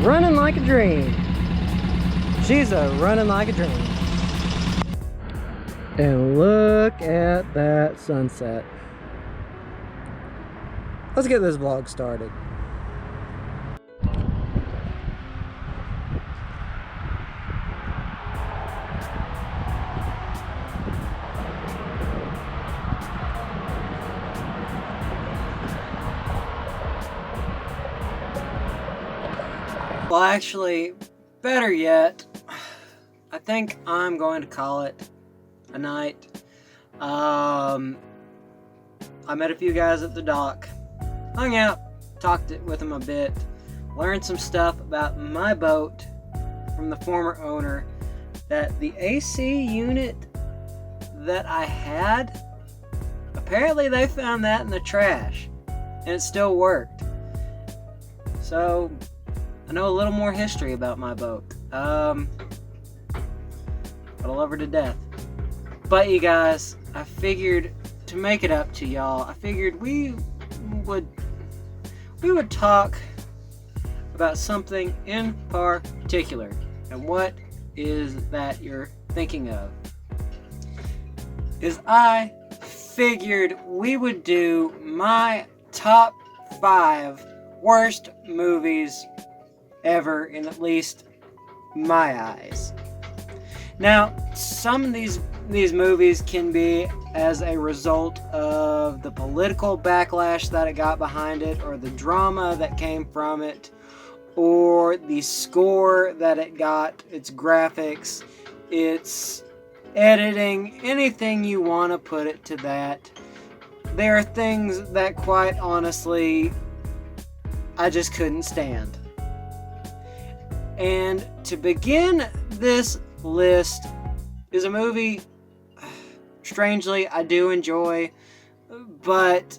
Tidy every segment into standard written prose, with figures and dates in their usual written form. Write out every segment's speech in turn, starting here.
running like a dream. She's a running like a dream. And look at that sunset. Let's get this vlog started. Well, actually, better yet, I think I'm going to call it a night. I met a few guys at the dock, hung out, talked with them a bit, learned some stuff about my boat from the former owner, that the AC unit that I had, apparently they found that in the trash, and it still worked. So I know a little more history about my boat. But I love her to death. But you guys, I figured to make it up to y'all, I figured we would talk about something in particular. And what is that you're thinking of? Is I figured we would do my top 5 worst movies ever, in at least my eyes. Now, some of these movies can be as a result of the political backlash that it got behind it, or the drama that came from it, or the score that it got, its graphics, its editing, anything you want to put it to that. There are things that, quite honestly, I just couldn't stand. And to begin this list is a movie, strangely, I do enjoy, but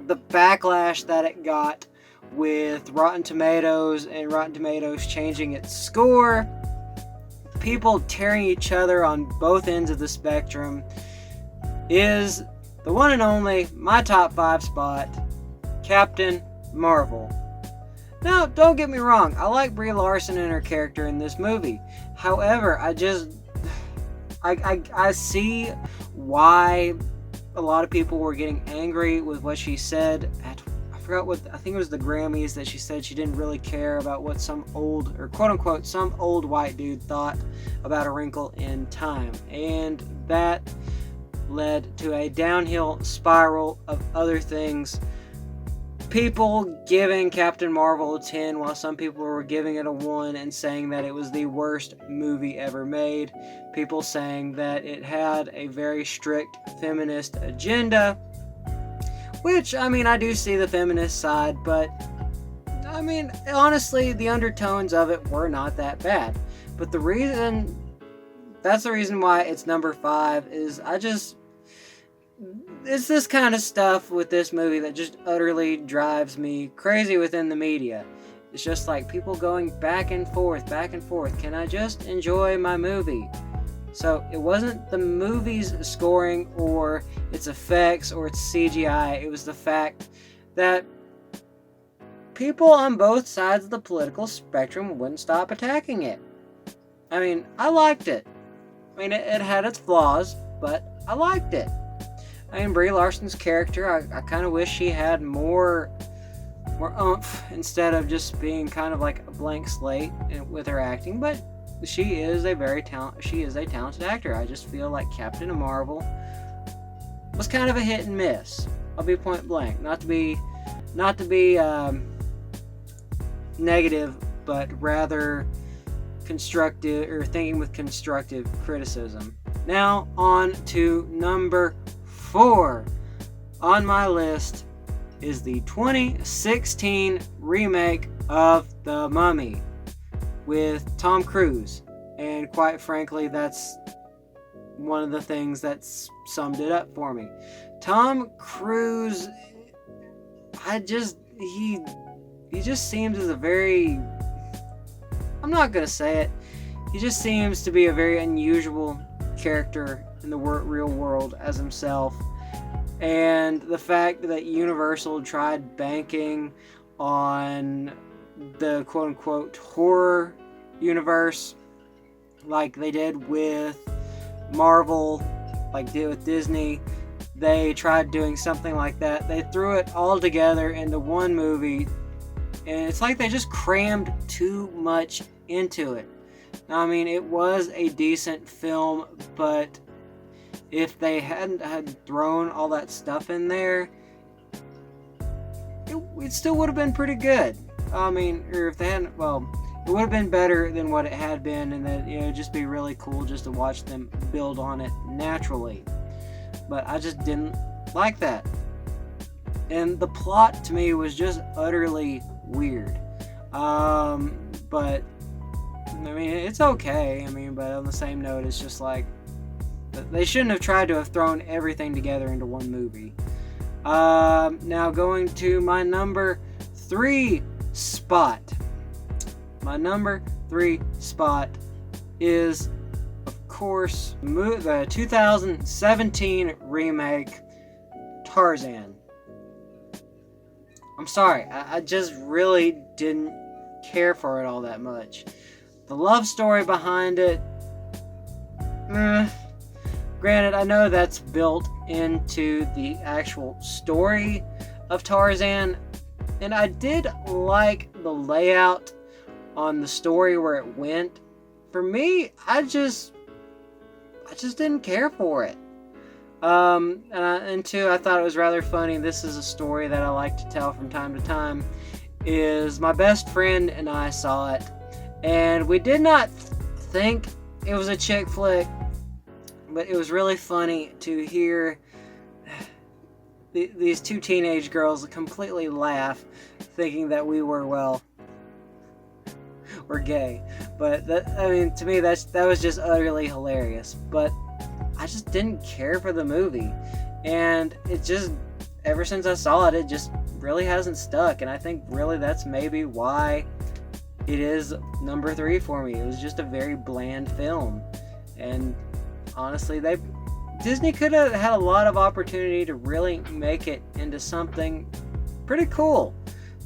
the backlash that it got with Rotten Tomatoes and Rotten Tomatoes changing its score, people tearing each other on both ends of the spectrum, is the one and only, my top 5 spot, Captain Marvel. Now, don't get me wrong, I like Brie Larson and her character in this movie. However, I see why a lot of people were getting angry with what she said at, I think it was the Grammys, that she said she didn't really care about what some old, or quote unquote, some old white dude thought about A Wrinkle in Time. And that led to a downhill spiral of other things. People giving Captain Marvel a 10, while some people were giving it a 1 and saying that it was the worst movie ever made. People saying that it had a very strict feminist agenda, which, I mean, I do see the feminist side, but, I mean, honestly, the undertones of it were not that bad. But that's the reason why it's number 5, is it's this kind of stuff with this movie that just utterly drives me crazy within the media. It's just like people going back and forth. Can I just enjoy my movie? So it wasn't the movie's scoring or its effects or its CGI. It was the fact that people on both sides of the political spectrum wouldn't stop attacking it. I mean, I liked it. I mean, it had its flaws, but I liked it. I mean, Brie Larson's character, I kind of wish she had more oomph instead of just being kind of like a blank slate with her acting. But she is a talented actor. I just feel like Captain Marvel was kind of a hit and miss. I'll be point blank, not to be negative, but rather constructive, or thinking with constructive criticism. Now on to number 4 on my list is the 2016 remake of The Mummy with Tom Cruise. And quite frankly, that's one of the things that summed it up for me. Tom Cruise, he just seems as a very, I'm not gonna say it, he just seems to be a very unusual character in the real world as himself. And the fact that Universal tried banking on the quote-unquote horror universe like they did with Marvel, like did with Disney. They tried doing something like that. They threw it all together into one movie, and it's like they just crammed too much into it. Now, I mean, it was a decent film, but if they hadn't had thrown all that stuff in there, it still would have been pretty good. I mean, or if they hadn't, well, it would have been better than what it had been, and that, you know, just be really cool just to watch them build on it naturally. But I just didn't like that. And the plot to me was just utterly weird. But I mean, it's okay. I mean, but on the same note, it's just like they shouldn't have tried to have thrown everything together into one movie. Now going to my number 3 spot. My number 3 spot is, of course, the 2017 remake, Tarzan. I'm sorry, I just really didn't care for it all that much. The love story behind it, granted, I know that's built into the actual story of Tarzan, and I did like the layout on the story where it went. For me, I just didn't care for it. And two, I thought it was rather funny. This is a story that I like to tell from time to time. Is my best friend and I saw it, and we did not think it was a chick flick, but it was really funny to hear these two teenage girls completely laugh, thinking that we were, well, we're gay. But that, I mean, to me, that was just utterly hilarious. But I just didn't care for the movie, and it just, ever since I saw it just really hasn't stuck. And I think really that's maybe why it is number 3 for me. It was just a very bland film, and honestly, Disney could have had a lot of opportunity to really make it into something pretty cool.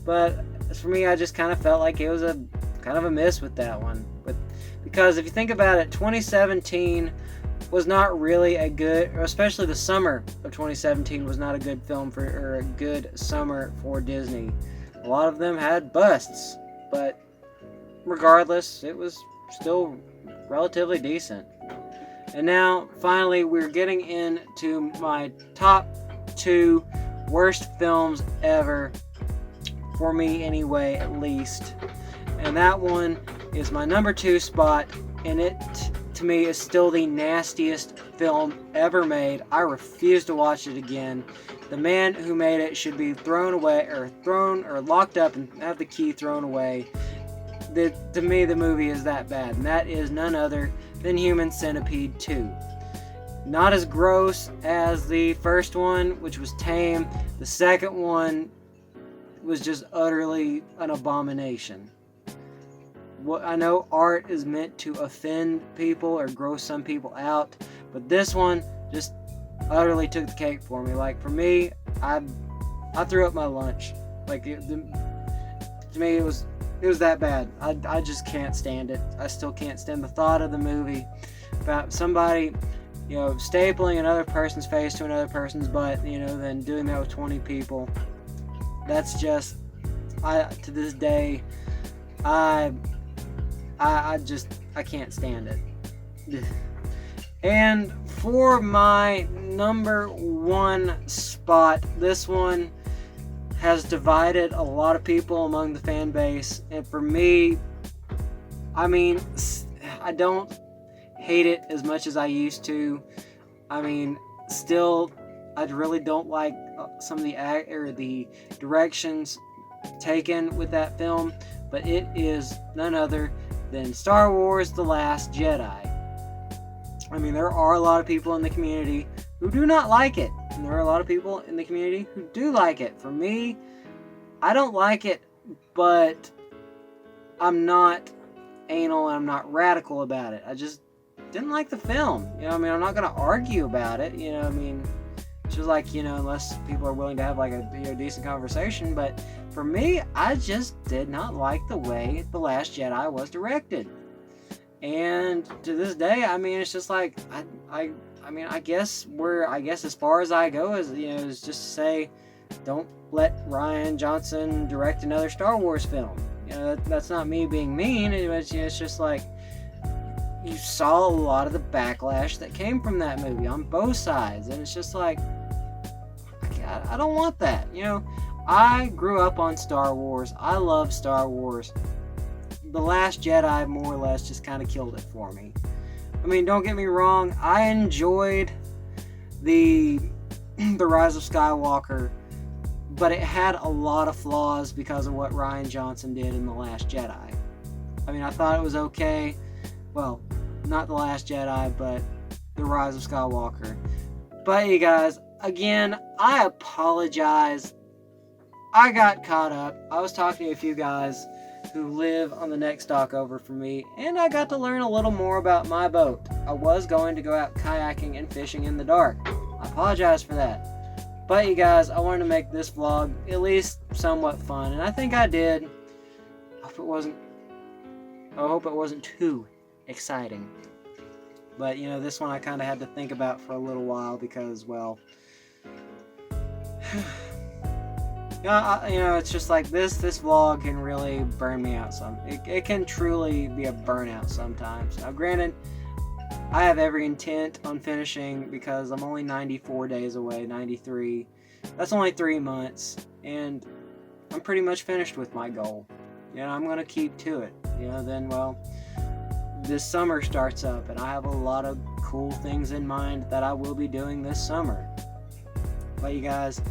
But for me, I just kind of felt like it was a kind of a miss with that one. But because if you think about it, 2017 was not really a good, or especially the summer of 2017 was not a good film for, or a good summer for Disney. A lot of them had busts, but regardless, it was still relatively decent. And now, finally, we're getting into my top 2 worst films ever, for me anyway, at least. And that one is my number 2 spot, and it, to me, is still the nastiest film ever made. I refuse to watch it again. The man who made it should be thrown away, or locked up and have the key thrown away. To me, the movie is that bad, and that is none other than Human Centipede 2. Not as gross as the first one, which was tame. The second one was just utterly an abomination. I know art is meant to offend people or gross some people out, but this one just utterly took the cake for me. Like, for me, I threw up my lunch. Like, to me, it was that bad. I just can't stand it. I still can't stand the thought of the movie about somebody, stapling another person's face to another person's butt, then doing that with 20 people. That's just, to this day, I can't stand it. And for my number 1 spot, this one has divided a lot of people among the fan base, and for me, I mean, I don't hate it as much as I used to. I mean, still, I really don't like some of the directions taken with that film, but it is none other than Star Wars: The Last Jedi. I mean, there are a lot of people in the community who do not like it, and there are a lot of people in the community who do like it. For me, I don't like it, but I'm not anal and I'm not radical about it. I just didn't like the film. I'm not going to argue about it. It's just like, unless people are willing to have like a decent conversation. But for me, I just did not like the way The Last Jedi was directed. And to this day, I mean, it's just like, I mean, I guess as far as I go is, is just to say, don't let Rian Johnson direct another Star Wars film. That's not me being mean. It's just like, you saw a lot of the backlash that came from that movie on both sides, and it's just like, I don't want that. I grew up on Star Wars. I love Star Wars. The Last Jedi more or less just kind of killed it for me. I mean, don't get me wrong, I enjoyed the Rise of Skywalker, but it had a lot of flaws because of what Rian Johnson did in The Last Jedi. I mean, I thought it was okay. Well, not The Last Jedi, but The Rise of Skywalker. But you guys, again, I apologize. I got caught up. I was talking to a few guys who live on the next dock over from me, and I got to learn a little more about my boat. I was going to go out kayaking and fishing in the dark. I apologize for that. But you guys, I wanted to make this vlog at least somewhat fun, and I think I did. I hope it wasn't too exciting. But this one I kind of had to think about for a little while because, well, it's just like this vlog can really burn me out some. It can truly be a burnout sometimes. Now, granted, I have every intent on finishing because I'm only 94 days away, 93. That's only 3 months, and I'm pretty much finished with my goal. I'm going to keep to it. Then, well, this summer starts up, and I have a lot of cool things in mind that I will be doing this summer. But you guys,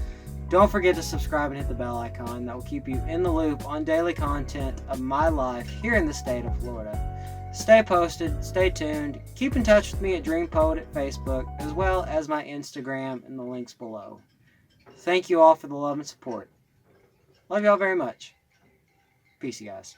don't forget to subscribe and hit the bell icon. That will keep you in the loop on daily content of my life here in the state of Florida. Stay posted, stay tuned, keep in touch with me at Dream Poet at Facebook, as well as my Instagram and the links below. Thank you all for the love and support. Love you all very much. Peace, you guys.